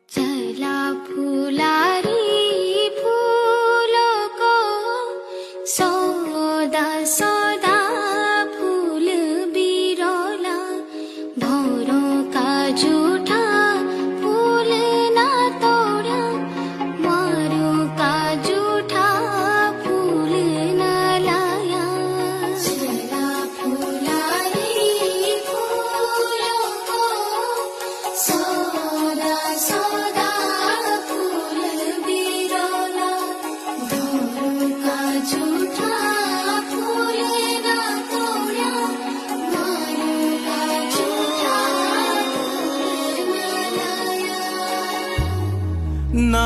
चला फुलारी फूलों को सौदा सौदा फूल बिरोला भौरों का झूठा फूल ना तोड़ा मारों का झूठा फूल ना लाया। चला फुलारी फूलों को सौदा सौदा फूल बिरोला भौरों का झूठा फूल ना तोड़ा मारों का झूठा फूल ना लाया। ना